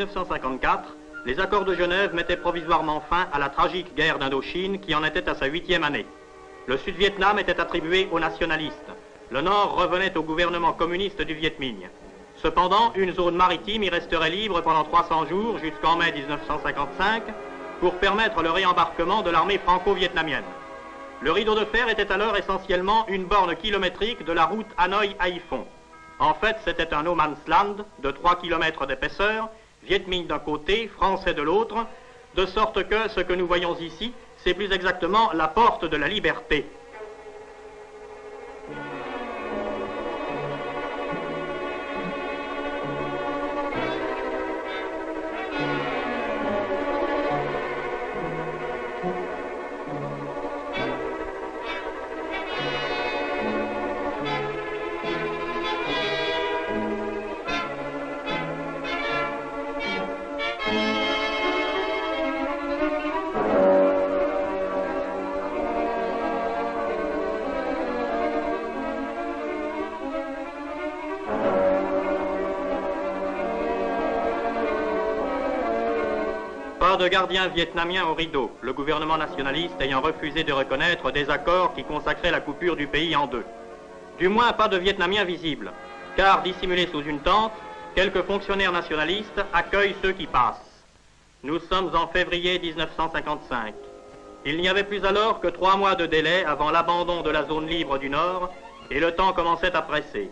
1954, les accords de Genève mettaient provisoirement fin à la tragique guerre d'Indochine qui en était à sa 8e année. Le Sud-Vietnam était attribué aux nationalistes. Le Nord revenait au gouvernement communiste du Viet Minh. Cependant, une zone maritime y resterait libre pendant 300 jours jusqu'en mai 1955 pour permettre le réembarquement de l'armée franco-vietnamienne. Le rideau de fer était alors essentiellement une borne kilométrique de la route Hanoï-Haiphong. En fait, c'était un no man's land de 3 km d'épaisseur, Viet Minh d'un côté, Français de l'autre, de sorte que ce que nous voyons ici, c'est plus exactement la porte de la liberté. Pas de gardien vietnamien au rideau, le gouvernement nationaliste ayant refusé de reconnaître des accords qui consacraient la coupure du pays en deux. Du moins pas de Vietnamiens visibles, car dissimulés sous une tente, quelques fonctionnaires nationalistes accueillent ceux qui passent. Nous sommes en février 1955. Il n'y avait plus alors que 3 mois de délai avant l'abandon de la zone libre du Nord, et le temps commençait à presser.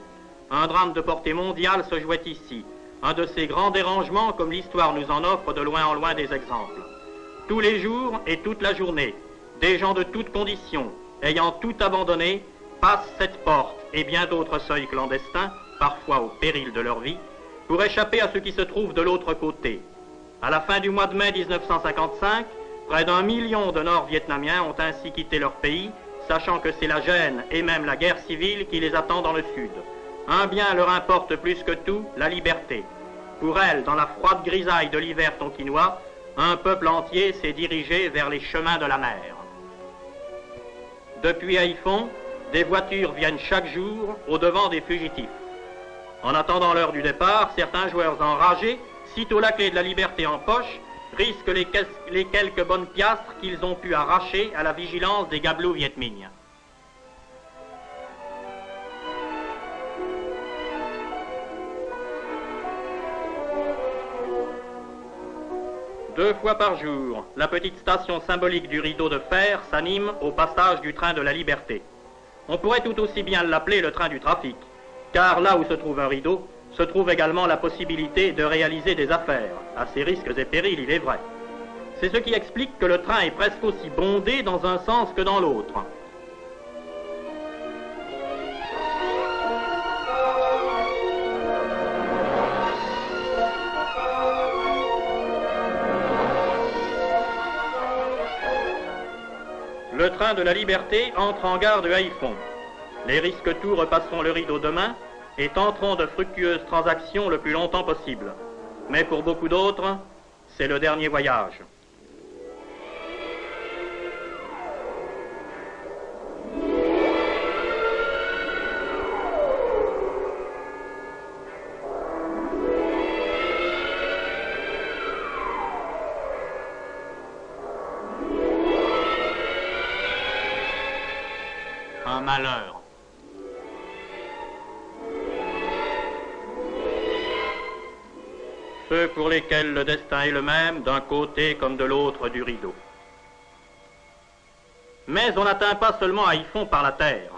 Un drame de portée mondiale se jouait ici. Un de ces grands dérangements comme l'histoire nous en offre de loin en loin des exemples. Tous les jours et toute la journée, des gens de toutes conditions, ayant tout abandonné, passent cette porte et bien d'autres seuils clandestins, parfois au péril de leur vie, pour échapper à ce qui se trouve de l'autre côté. À la fin du mois de mai 1955, près d'1 million de Nord-Vietnamiens ont ainsi quitté leur pays, sachant que c'est la gêne et même la guerre civile qui les attend dans le Sud. Un bien leur importe plus que tout, la liberté. Pour elle, dans la froide grisaille de l'hiver tonkinois, un peuple entier s'est dirigé vers les chemins de la mer. Depuis Haiphong, des voitures viennent chaque jour au-devant des fugitifs. En attendant l'heure du départ, certains joueurs enragés, sitôt la clé de la liberté en poche, risquent les quelques bonnes piastres qu'ils ont pu arracher à la vigilance des gabelous Viet Minh. Deux fois par jour, la petite station symbolique du rideau de fer s'anime au passage du train de la liberté. On pourrait tout aussi bien l'appeler le train du trafic, car là où se trouve un rideau, se trouve également la possibilité de réaliser des affaires, à ses risques et périls, il est vrai. C'est ce qui explique que le train est presque aussi bondé dans un sens que dans l'autre. Le train de la liberté entre en gare de Haiphong. Les risques tout repasseront le rideau demain et tenteront de fructueuses transactions le plus longtemps possible. Mais pour beaucoup d'autres, c'est le dernier voyage. Un malheur. Ceux pour lesquels le destin est le même d'un côté comme de l'autre du rideau. Mais on n'atteint pas seulement Haiphong par la terre.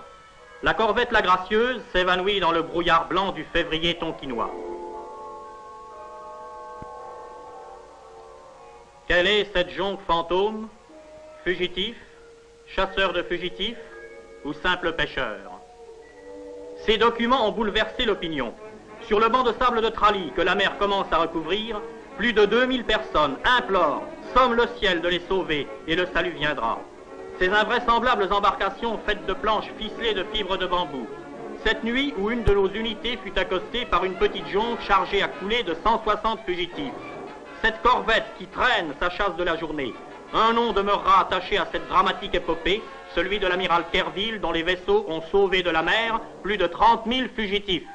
La corvette La Gracieuse s'évanouit dans le brouillard blanc du février tonkinois. Quelle est cette jonque fantôme? Fugitif? Chasseur de fugitifs? Ou simple pêcheur? Ces documents ont bouleversé l'opinion. Sur le banc de sable de Trali que la mer commence à recouvrir, plus de 2000 personnes implorent, somment le ciel de les sauver et le salut viendra. Ces invraisemblables embarcations faites de planches ficelées de fibres de bambou. Cette nuit où une de nos unités fut accostée par une petite jonque chargée à couler de 160 fugitifs. Cette corvette qui traîne sa chasse de la journée. Un nom demeurera attaché à cette dramatique épopée, celui de l'amiral Kerville dont les vaisseaux ont sauvé de la mer plus de 30 000 fugitifs.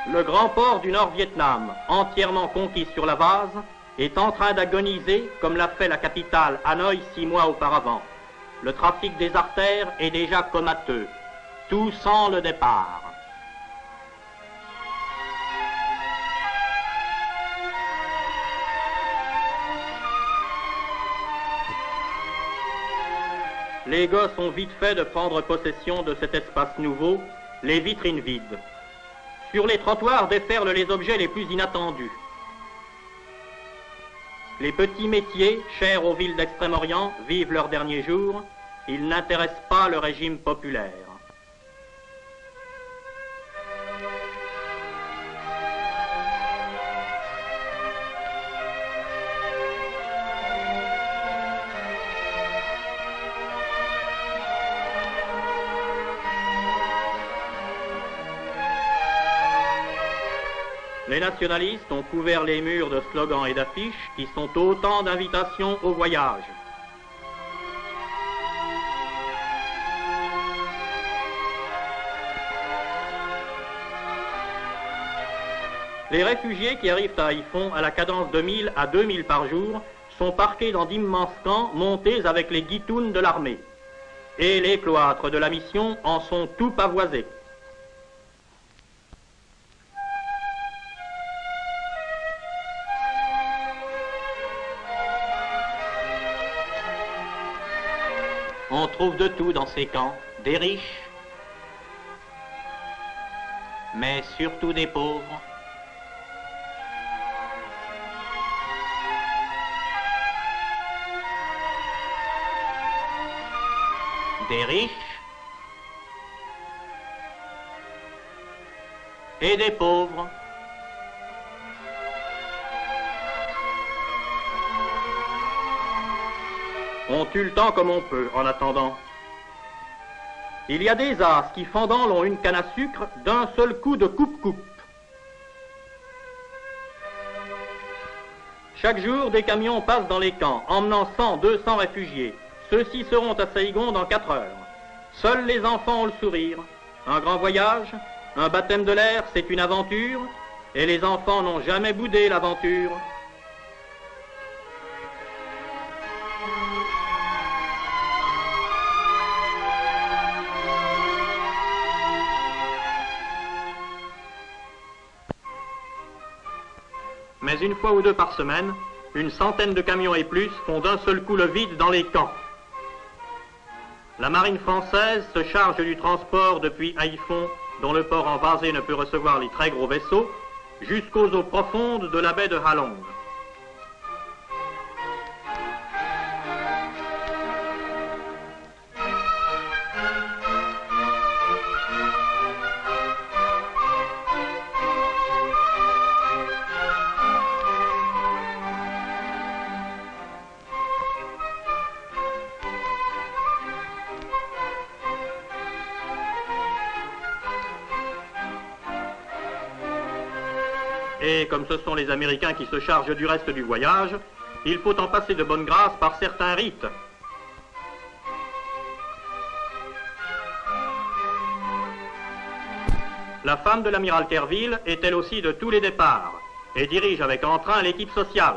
Le grand port du Nord-Vietnam, entièrement conquis sur la vase, est en train d'agoniser comme l'a fait la capitale Hanoï 6 mois auparavant. Le trafic des artères est déjà comateux. Tout sent le départ. Les gosses ont vite fait de prendre possession de cet espace nouveau, les vitrines vides. Sur les trottoirs déferlent les objets les plus inattendus. Les petits métiers, chers aux villes d'Extrême-Orient, vivent leurs derniers jours. Ils n'intéressent pas le régime populaire. Les nationalistes ont couvert les murs de slogans et d'affiches qui sont autant d'invitations au voyage. Les réfugiés qui arrivent à Haiphong à la cadence de 1000 à 2000 par jour sont parqués dans d'immenses camps montés avec les guitounes de l'armée. Et les cloîtres de la mission en sont tout pavoisés. On trouve de tout dans ces camps, des riches, mais surtout des pauvres. Des riches et des pauvres. On tue le temps comme on peut, en attendant. Il y a des as qui, fendant, l'ont une canne à sucre d'un seul coup de coupe-coupe. Chaque jour, des camions passent dans les camps, emmenant 100, 200 réfugiés. Ceux-ci seront à Saigon dans 4 heures. Seuls les enfants ont le sourire. Un grand voyage, un baptême de l'air, c'est une aventure, et les enfants n'ont jamais boudé l'aventure. Mais une fois ou deux par semaine, une centaine de camions et plus font d'un seul coup le vide dans les camps. La marine française se charge du transport depuis Haiphong, dont le port envasé ne peut recevoir les très gros vaisseaux, jusqu'aux eaux profondes de la baie de Halong. Et comme ce sont les Américains qui se chargent du reste du voyage, il faut en passer de bonne grâce par certains rites. La femme de l'amiral Kerville est elle aussi de tous les départs et dirige avec entrain l'équipe sociale.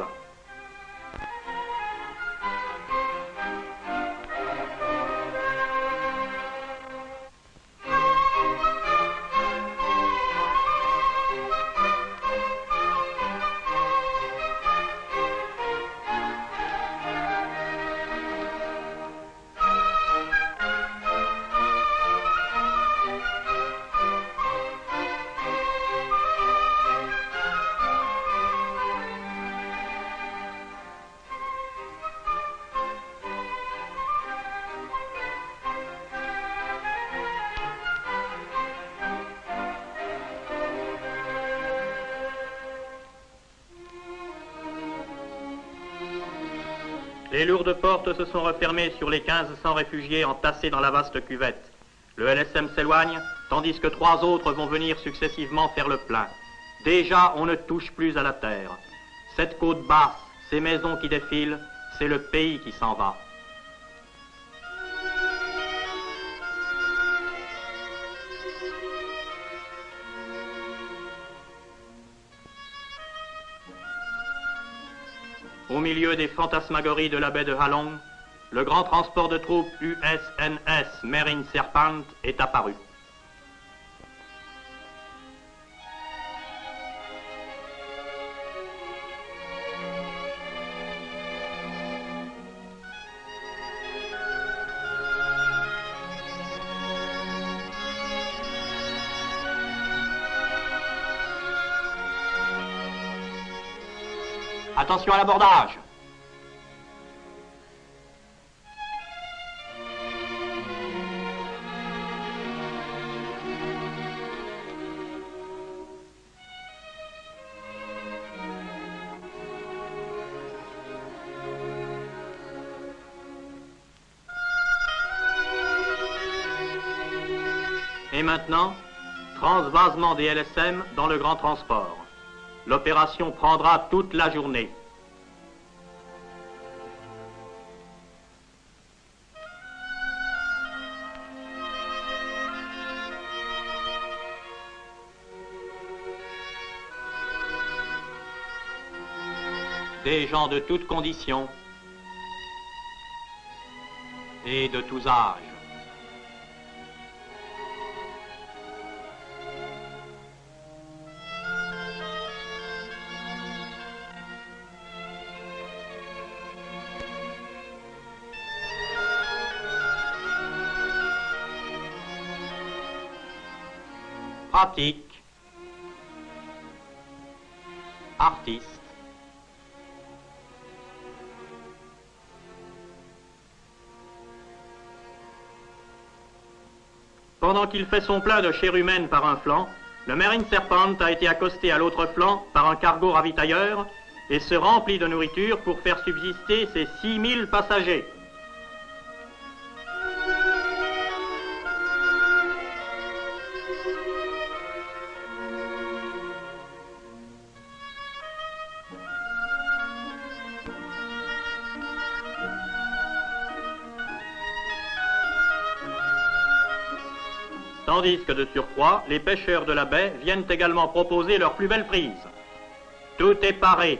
Les lourdes portes se sont refermées sur les 1500 réfugiés entassés dans la vaste cuvette. Le LSM s'éloigne, tandis que 3 autres vont venir successivement faire le plein. Déjà, on ne touche plus à la terre. Cette côte basse, ces maisons qui défilent, c'est le pays qui s'en va. au milieu des fantasmagories de la baie de Halong, le grand transport de troupes USNS Marine Serpent est apparu. Attention à l'abordage. Et maintenant, transvasement des LSM dans le grand transport. L'opération prendra toute la journée. Des gens de toutes conditions et de tous âges. Pratique, artiste, pendant qu'il fait son plein de chair humaine par un flanc, le Marine Serpent a été accosté à l'autre flanc par un cargo ravitailleur et se remplit de nourriture pour faire subsister ses 6000 passagers. Tandis que de surcroît, les pêcheurs de la baie viennent également proposer leurs plus belles prises. Tout est paré.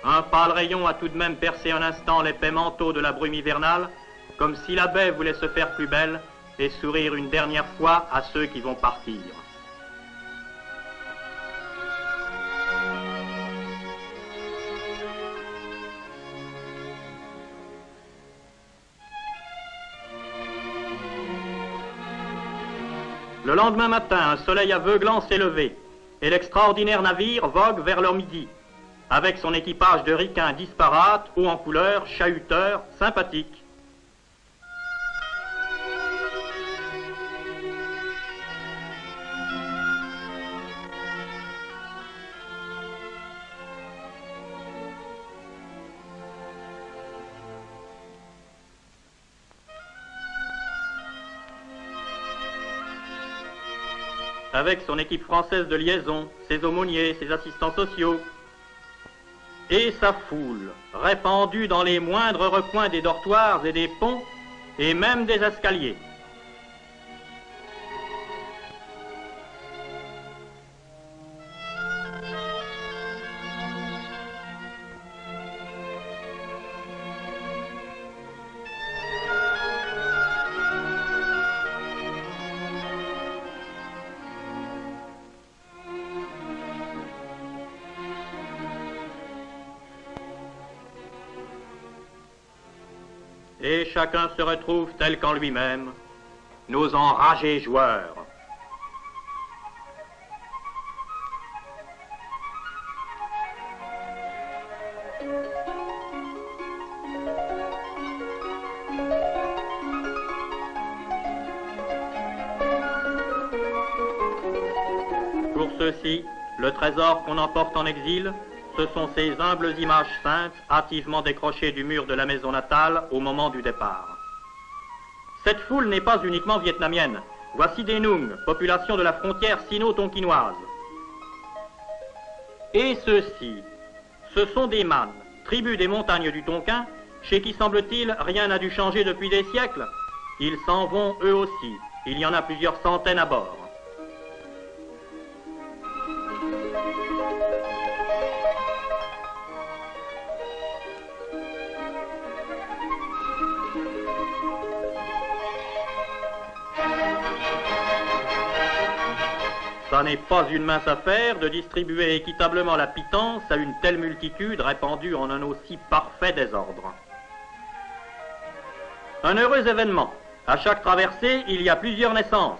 Un pâle rayon a tout de même percé un instant l'épais manteau de la brume hivernale, comme si la baie voulait se faire plus belle et sourire une dernière fois à ceux qui vont partir. Le lendemain matin, un soleil aveuglant s'est levé et l'extraordinaire navire vogue vers le midi, avec son équipage de ricains disparates, hauts en couleur, chahuteurs, sympathiques. Avec son équipe française de liaison, ses aumôniers, ses assistants sociaux, et sa foule, répandue dans les moindres recoins des dortoirs et des ponts, et même des escaliers. Et chacun se retrouve tel qu'en lui-même, nos enragés joueurs. Pour ceux-ci, le trésor qu'on emporte en exil, ce sont ces humbles images saintes, hâtivement décrochées du mur de la maison natale au moment du départ. Cette foule n'est pas uniquement vietnamienne. Voici des Nung, population de la frontière sino-tonkinoise. Et ceux-ci, ce sont des Man, tribus des montagnes du Tonkin, chez qui, semble-t-il, rien n'a dû changer depuis des siècles. Ils s'en vont eux aussi. Il y en a plusieurs centaines à bord. Ça n'est pas une mince affaire de distribuer équitablement la pitance à une telle multitude répandue en un aussi parfait désordre. Un heureux événement. À chaque traversée, il y a plusieurs naissances.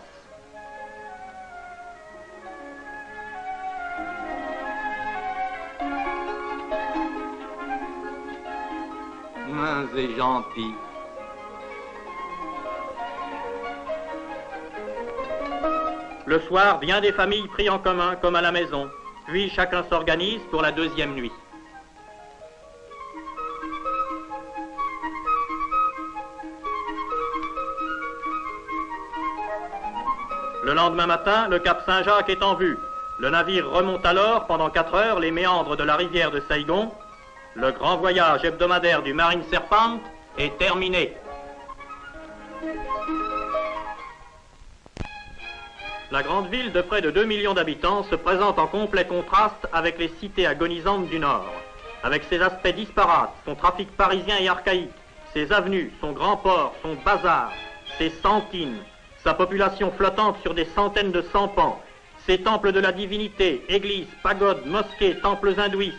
C'est gentil. Le soir, bien des familles prient en commun, comme à la maison. Puis chacun s'organise pour la deuxième nuit. Le lendemain matin, le cap Saint-Jacques est en vue. Le navire remonte alors, pendant 4 heures, les méandres de la rivière de Saigon. Le grand voyage hebdomadaire du Marine Serpent est terminé. La grande ville de près de 2 millions d'habitants se présente en complet contraste avec les cités agonisantes du Nord. Avec ses aspects disparates, son trafic parisien et archaïque, ses avenues, son grand port, son bazar, ses sentines, sa population flottante sur des centaines de sampans, ses temples de la divinité, églises, pagodes, mosquées, temples hindouistes,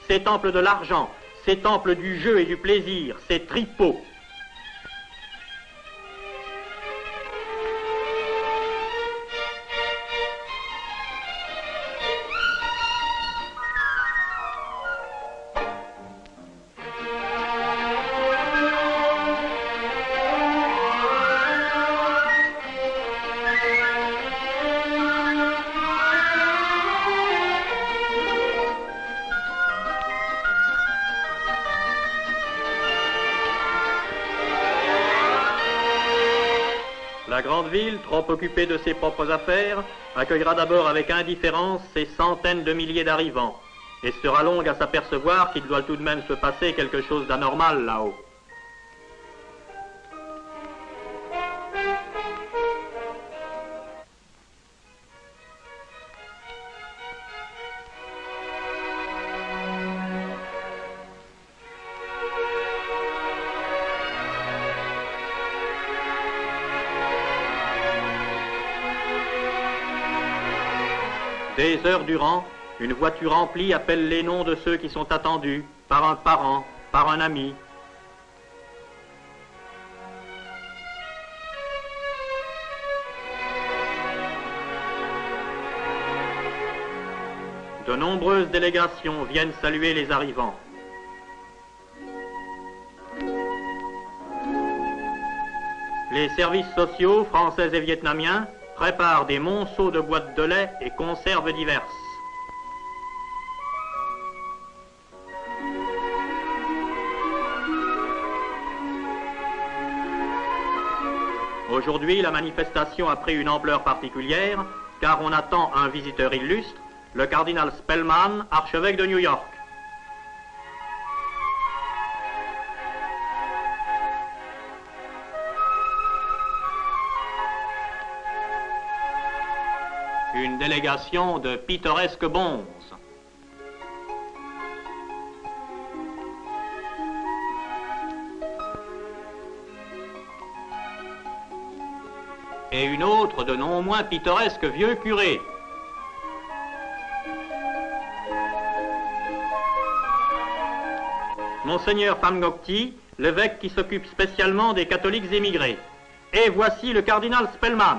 ses temples de l'argent, ses temples du jeu et du plaisir, ses tripots. La grande ville, trop occupée de ses propres affaires, accueillera d'abord avec indifférence ces centaines de milliers d'arrivants, et sera longue à s'apercevoir qu'il doit tout de même se passer quelque chose d'anormal là-haut. Des heures durant, une voiture remplie appelle les noms de ceux qui sont attendus, par un parent, par un ami. De nombreuses délégations viennent saluer les arrivants. Les services sociaux, français et vietnamiens, prépare des monceaux de boîtes de lait et conserves diverses. Aujourd'hui, la manifestation a pris une ampleur particulière, car on attend un visiteur illustre, le cardinal Spellman, archevêque de New York. Une délégation de pittoresques bonzes. Et une autre de non moins pittoresques vieux curés. Monseigneur Pham Ngoc Thi, l'évêque qui s'occupe spécialement des catholiques émigrés. Et voici le cardinal Spellman.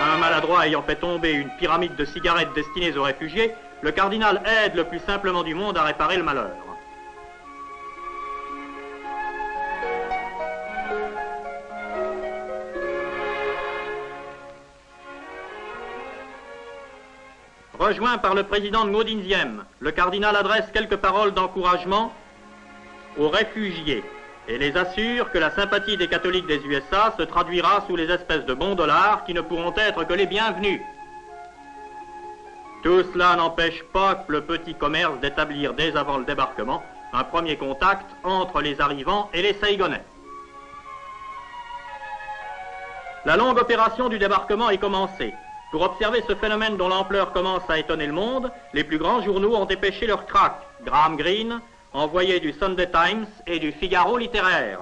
Un maladroit ayant fait tomber une pyramide de cigarettes destinées aux réfugiés, le cardinal aide le plus simplement du monde à réparer le malheur. Rejoint par le président de Ngo Dinh, le cardinal adresse quelques paroles d'encouragement aux réfugiés et les assure que la sympathie des catholiques des USA se traduira sous les espèces de bons dollars qui ne pourront être que les bienvenus. Tout cela n'empêche pas le petit commerce d'établir dès avant le débarquement un premier contact entre les arrivants et les Saigonais. La longue opération du débarquement est commencée. Pour observer ce phénomène dont l'ampleur commence à étonner le monde, les plus grands journaux ont dépêché leur crack, Graham Greene, envoyé du Sunday Times et du Figaro littéraire.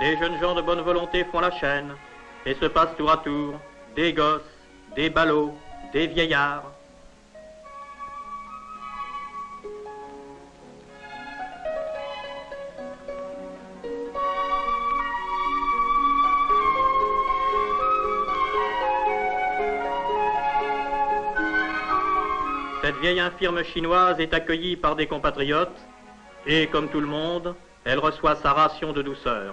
les jeunes gens de bonne volonté font la chaîne et se passent tour à tour des gosses, des ballots, des vieillards. Cette vieille infirme chinoise est accueillie par des compatriotes et, comme tout le monde, elle reçoit sa ration de douceur.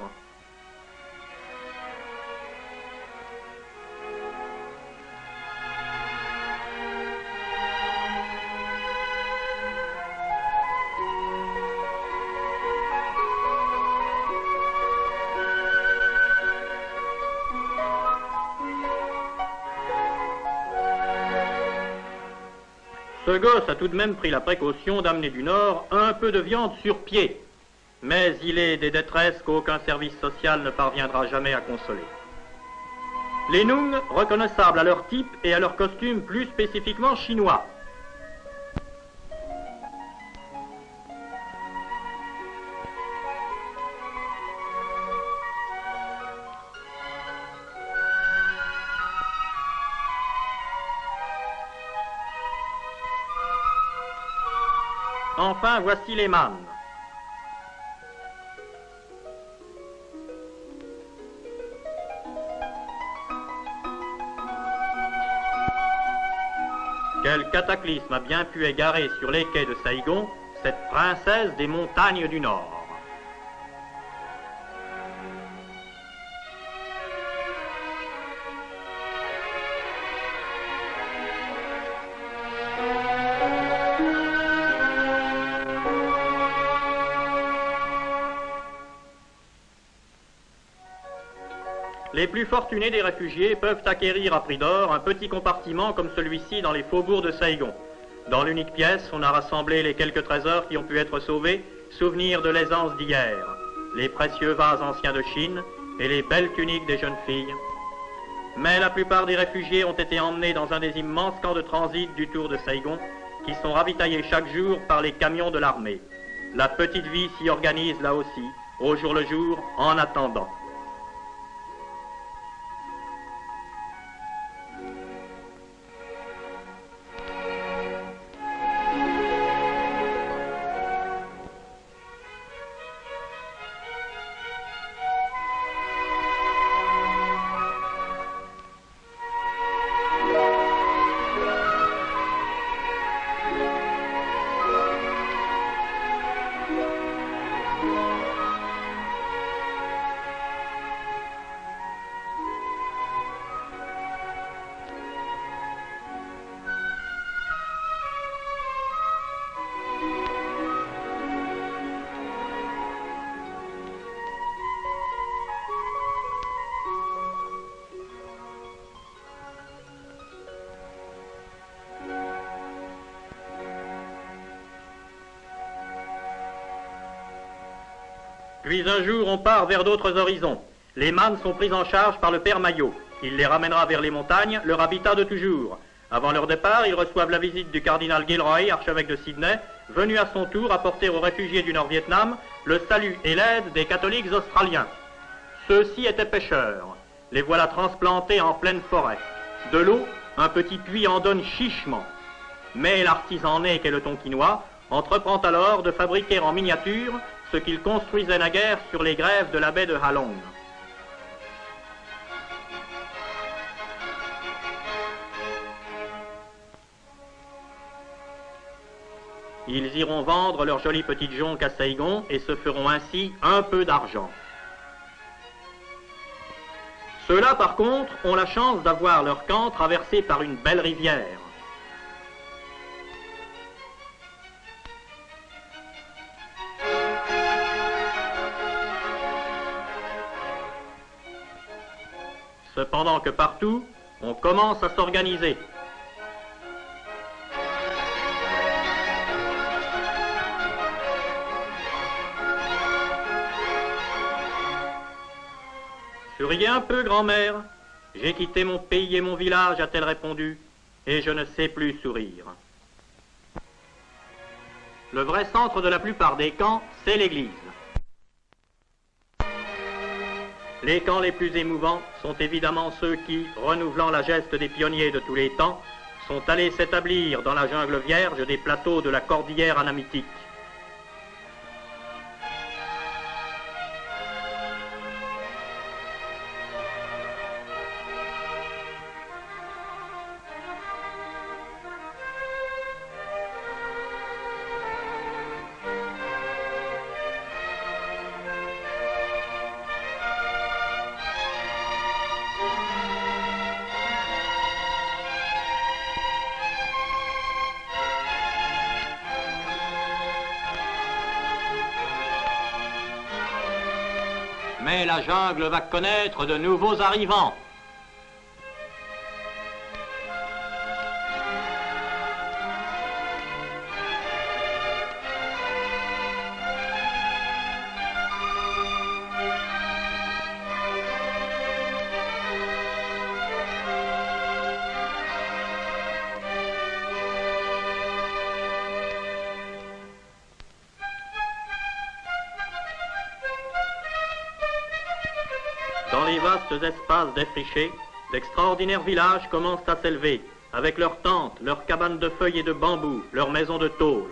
Ce gosse a tout de même pris la précaution d'amener du Nord un peu de viande sur pied, mais il est des détresses qu'aucun service social ne parviendra jamais à consoler. Les Nung, reconnaissables à leur type et à leur costume plus spécifiquement chinois. Enfin, voici les Man. Quel cataclysme a bien pu égarer sur les quais de Saigon cette princesse des montagnes du Nord. Les plus fortunés des réfugiés peuvent acquérir à prix d'or un petit compartiment comme celui-ci dans les faubourgs de Saigon. Dans l'unique pièce, on a rassemblé les quelques trésors qui ont pu être sauvés, souvenirs de l'aisance d'hier, les précieux vases anciens de Chine et les belles tuniques des jeunes filles. Mais la plupart des réfugiés ont été emmenés dans un des immenses camps de transit du Tour de Saigon, qui sont ravitaillés chaque jour par les camions de l'armée. La petite vie s'y organise là aussi, au jour le jour, en attendant. Puis un jour, on part vers d'autres horizons. Les Man sont pris en charge par le père Maillot. Il les ramènera vers les montagnes, leur habitat de toujours. Avant leur départ, ils reçoivent la visite du cardinal Gilroy, archevêque de Sydney, venu à son tour apporter aux réfugiés du Nord-Vietnam le salut et l'aide des catholiques australiens. Ceux-ci étaient pêcheurs. Les voilà transplantés en pleine forêt. De l'eau, un petit puits en donne chichement. Mais l'artisan né qu'est le Tonkinois entreprend alors de fabriquer en miniature ce qu'il construisait naguère sur les grèves de la baie de Halong. Ils iront vendre leurs jolies petites jonques à Saigon et se feront ainsi un peu d'argent. Ceux-là, par contre, ont la chance d'avoir leur camp traversé par une belle rivière. Cependant que partout, on commence à s'organiser. Souriez un peu, grand-mère. J'ai quitté mon pays et mon village, a-t-elle répondu, et je ne sais plus sourire. Le vrai centre de la plupart des camps, c'est l'église. Les camps les plus émouvants sont évidemment ceux qui, renouvelant la geste des pionniers de tous les temps, sont allés s'établir dans la jungle vierge des plateaux de la cordillère anamitique. Mais la jungle va connaître de nouveaux arrivants. Dans les vastes espaces défrichés, d'extraordinaires villages commencent à s'élever, avec leurs tentes, leurs cabanes de feuilles et de bambou, leurs maisons de tôle.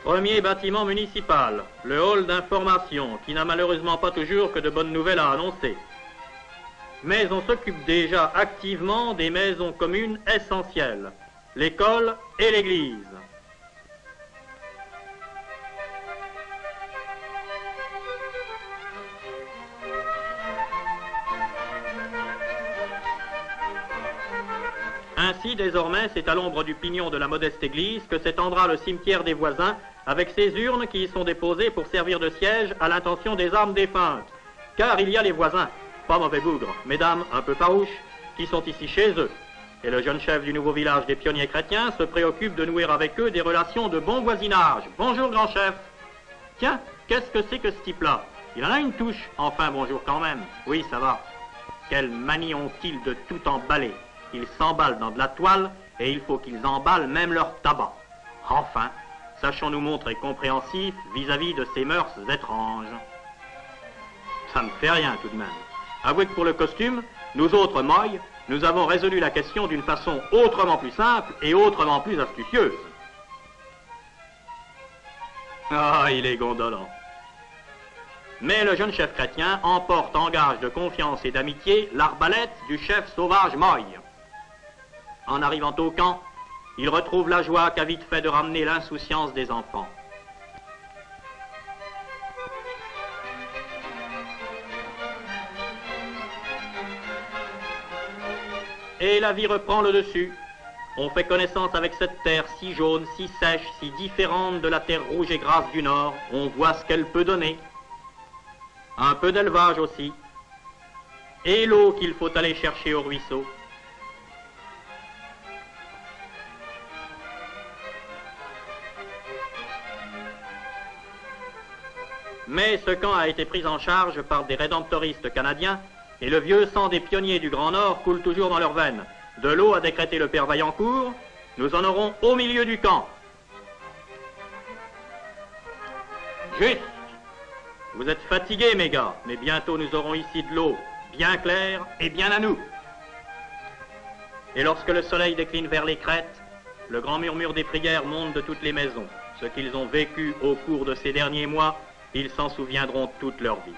Premier bâtiment municipal, le hall d'information, qui n'a malheureusement pas toujours que de bonnes nouvelles à annoncer. Mais on s'occupe déjà activement des maisons communes essentielles, l'école et l'église. Ainsi, désormais, c'est à l'ombre du pignon de la modeste église que s'étendra le cimetière des voisins, avec ses urnes qui y sont déposées pour servir de siège à l'intention des âmes défuntes. Car il y a les voisins, pas mauvais bougres, mesdames un peu farouches, qui sont ici chez eux. Et le jeune chef du nouveau village des pionniers chrétiens se préoccupe de nouer avec eux des relations de bon voisinage. Bonjour, grand chef. Tiens, qu'est-ce que c'est que ce type-là? Il en a une touche. Enfin, bonjour quand même. Oui, ça va. Quelle manie ont-ils de tout emballer? Ils s'emballent dans de la toile et il faut qu'ils emballent même leur tabac. Enfin, sachons nous montrer compréhensifs vis-à-vis de ces mœurs étranges. Ça ne fait rien tout de même. Avouez que pour le costume, nous autres moilles, nous avons résolu la question d'une façon autrement plus simple et autrement plus astucieuse. Ah, il est gondolant. Mais le jeune chef chrétien emporte en gage de confiance et d'amitié l'arbalète du chef sauvage Moy. En arrivant au camp, il retrouve la joie qu'a vite fait de ramener l'insouciance des enfants. Et la vie reprend le dessus. On fait connaissance avec cette terre si jaune, si sèche, si différente de la terre rouge et grasse du Nord. On voit ce qu'elle peut donner. Un peu d'élevage aussi. Et l'eau qu'il faut aller chercher au ruisseau. Mais ce camp a été pris en charge par des rédemptoristes canadiens et le vieux sang des pionniers du Grand Nord coule toujours dans leurs veines. De l'eau a décrété le père Vaillancourt, nous en aurons au milieu du camp. Juste. Vous êtes fatigués, mes gars, mais bientôt nous aurons ici de l'eau bien claire et bien à nous. Et lorsque le soleil décline vers les crêtes, le grand murmure des prières monte de toutes les maisons. Ce qu'ils ont vécu au cours de ces derniers mois, ils s'en souviendront toute leur vie.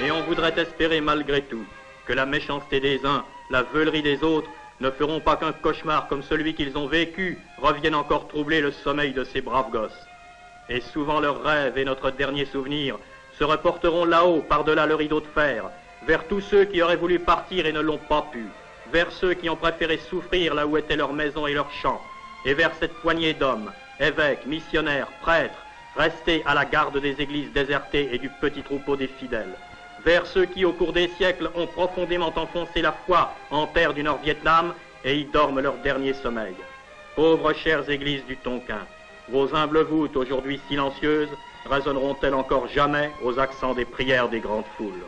Et on voudrait espérer malgré tout que la méchanceté des uns, la veulerie des autres, ne feront pas qu'un cauchemar comme celui qu'ils ont vécu revienne encore troubler le sommeil de ces braves gosses. Et souvent leurs rêves et notre dernier souvenir se reporteront là-haut, par-delà le rideau de fer, vers tous ceux qui auraient voulu partir et ne l'ont pas pu, vers ceux qui ont préféré souffrir là où étaient leurs maisons et leurs champs, et vers cette poignée d'hommes, évêques, missionnaires, prêtres, restés à la garde des églises désertées et du petit troupeau des fidèles, vers ceux qui, au cours des siècles, ont profondément enfoncé la foi en terre du Nord-Vietnam et y dorment leur dernier sommeil. Pauvres chères églises du Tonkin, vos humbles voûtes, aujourd'hui silencieuses, résonneront-elles encore jamais aux accents des prières des grandes foules?